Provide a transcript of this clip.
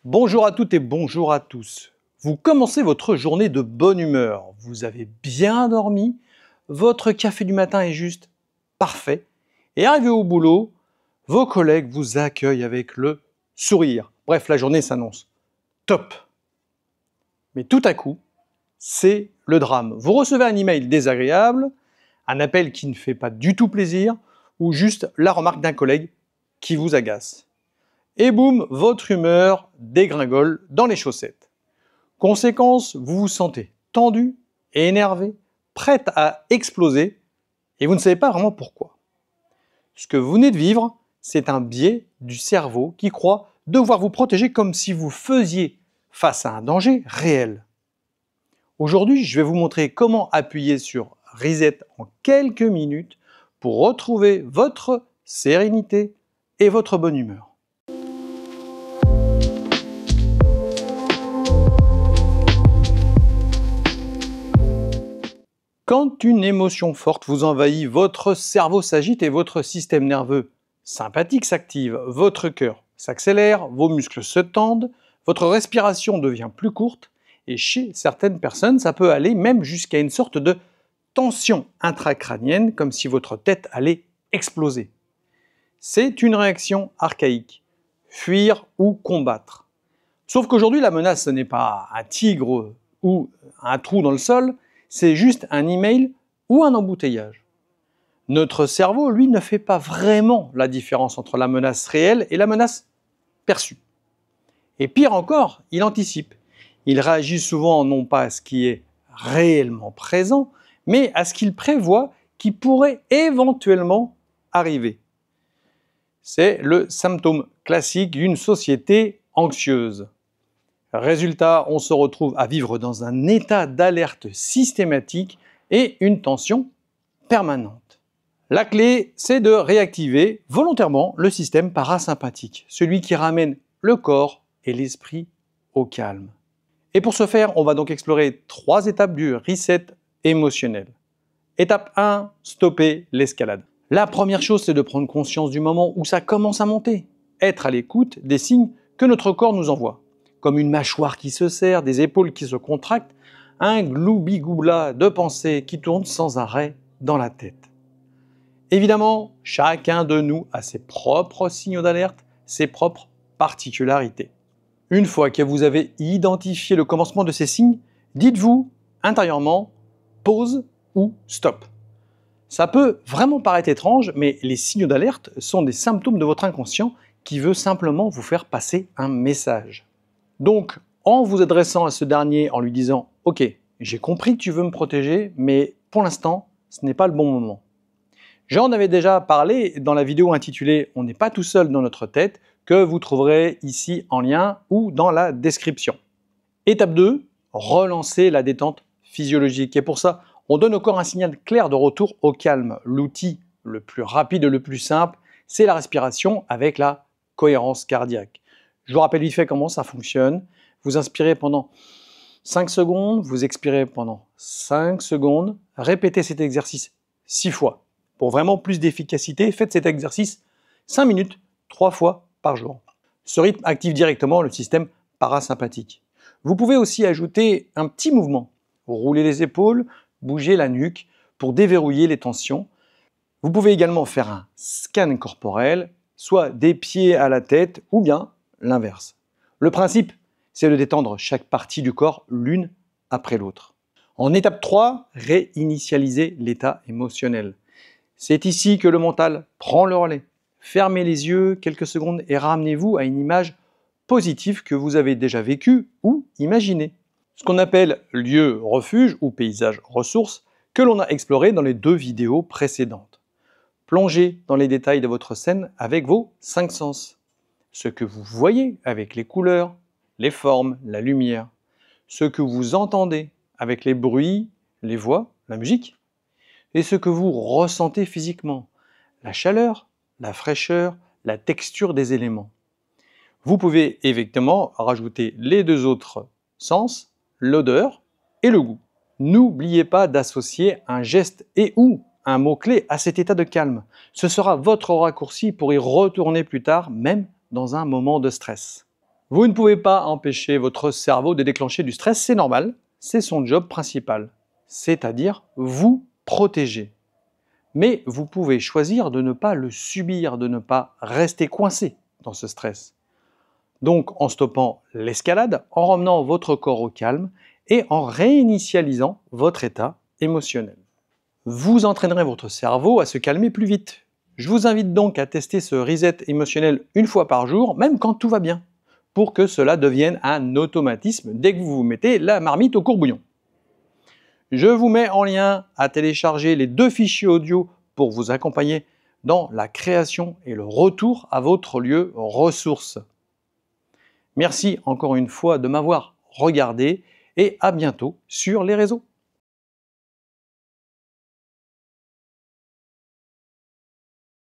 Bonjour à toutes et bonjour à tous. Vous commencez votre journée de bonne humeur, vous avez bien dormi, votre café du matin est juste parfait, et arrivé au boulot, vos collègues vous accueillent avec le sourire. Bref, la journée s'annonce top. Mais tout à coup, c'est le drame. Vous recevez un email désagréable, un appel qui ne fait pas du tout plaisir, ou juste la remarque d'un collègue qui vous agace. Et boum, votre humeur dégringole dans les chaussettes. Conséquence, vous vous sentez tendu, énervé, prête à exploser, et vous ne savez pas vraiment pourquoi. Ce que vous venez de vivre, c'est un biais du cerveau qui croit devoir vous protéger comme si vous faisiez face à un danger réel. Aujourd'hui, je vais vous montrer comment appuyer sur Reset en quelques minutes pour retrouver votre sérénité et votre bonne humeur. Quand une émotion forte vous envahit, votre cerveau s'agite et votre système nerveux sympathique s'active, votre cœur s'accélère, vos muscles se tendent, votre respiration devient plus courte et chez certaines personnes, ça peut aller même jusqu'à une sorte de tension intracrânienne, comme si votre tête allait exploser. C'est une réaction archaïque, fuir ou combattre. Sauf qu'aujourd'hui, la menace, ce n'est pas un tigre ou un trou dans le sol, c'est juste un email ou un embouteillage. Notre cerveau, lui, ne fait pas vraiment la différence entre la menace réelle et la menace perçue. Et pire encore, il anticipe. Il réagit souvent non pas à ce qui est réellement présent, mais à ce qu'il prévoit qui pourrait éventuellement arriver. C'est le symptôme classique d'une société anxieuse. Résultat, on se retrouve à vivre dans un état d'alerte systématique et une tension permanente. La clé, c'est de réactiver volontairement le système parasympathique, celui qui ramène le corps et l'esprit au calme. Et pour ce faire, on va donc explorer 3 étapes du reset émotionnel. Étape 1, stopper l'escalade. La première chose, c'est de prendre conscience du moment où ça commence à monter. Être à l'écoute des signes que notre corps nous envoie. Comme une mâchoire qui se serre, des épaules qui se contractent, un gloubi-goubla de pensées qui tournent sans arrêt dans la tête. Évidemment, chacun de nous a ses propres signaux d'alerte, ses propres particularités. Une fois que vous avez identifié le commencement de ces signes, dites-vous intérieurement pause ou stop. Ça peut vraiment paraître étrange, mais les signaux d'alerte sont des symptômes de votre inconscient qui veut simplement vous faire passer un message. Donc, en vous adressant à ce dernier, en lui disant « Ok, j'ai compris que tu veux me protéger, mais pour l'instant, ce n'est pas le bon moment. » J'en avais déjà parlé dans la vidéo intitulée « On n'est pas tout seul dans notre tête » que vous trouverez ici en lien ou dans la description. Étape 2, relancer la détente physiologique. Et pour ça, on donne au corps un signal clair de retour au calme. L'outil le plus rapide et le plus simple, c'est la respiration avec la cohérence cardiaque. Je vous rappelle vite fait comment ça fonctionne. Vous inspirez pendant 5 secondes, vous expirez pendant 5 secondes. Répétez cet exercice 6 fois. Pour vraiment plus d'efficacité, faites cet exercice 5 minutes, 3 fois par jour. Ce rythme active directement le système parasympathique. Vous pouvez aussi ajouter un petit mouvement. Roulez les épaules, bougez la nuque pour déverrouiller les tensions. Vous pouvez également faire un scan corporel, soit des pieds à la tête ou bien l'inverse. Le principe, c'est de détendre chaque partie du corps l'une après l'autre. En étape 3, réinitialiser l'état émotionnel. C'est ici que le mental prend le relais. Fermez les yeux quelques secondes et ramenez-vous à une image positive que vous avez déjà vécue ou imaginée. Ce qu'on appelle lieu refuge ou paysage ressource que l'on a exploré dans les 2 vidéos précédentes. Plongez dans les détails de votre scène avec vos 5 sens. Ce que vous voyez avec les couleurs, les formes, la lumière. Ce que vous entendez avec les bruits, les voix, la musique. Et ce que vous ressentez physiquement, la chaleur, la fraîcheur, la texture des éléments. Vous pouvez évidemment rajouter les 2 autres sens, l'odeur et le goût. N'oubliez pas d'associer un geste et ou un mot-clé à cet état de calme. Ce sera votre raccourci pour y retourner plus tard, même dans un moment de stress. Vous ne pouvez pas empêcher votre cerveau de déclencher du stress, c'est normal, c'est son job principal, c'est-à-dire vous protéger. Mais vous pouvez choisir de ne pas le subir, de ne pas rester coincé dans ce stress. Donc en stoppant l'escalade, en ramenant votre corps au calme et en réinitialisant votre état émotionnel. Vous entraînerez votre cerveau à se calmer plus vite. Je vous invite donc à tester ce reset émotionnel une fois par jour, même quand tout va bien, pour que cela devienne un automatisme dès que vous vous mettez la marmite au courbouillon. Je vous mets en lien à télécharger les 2 fichiers audio pour vous accompagner dans la création et le retour à votre lieu ressource. Merci encore une fois de m'avoir regardé et à bientôt sur les réseaux.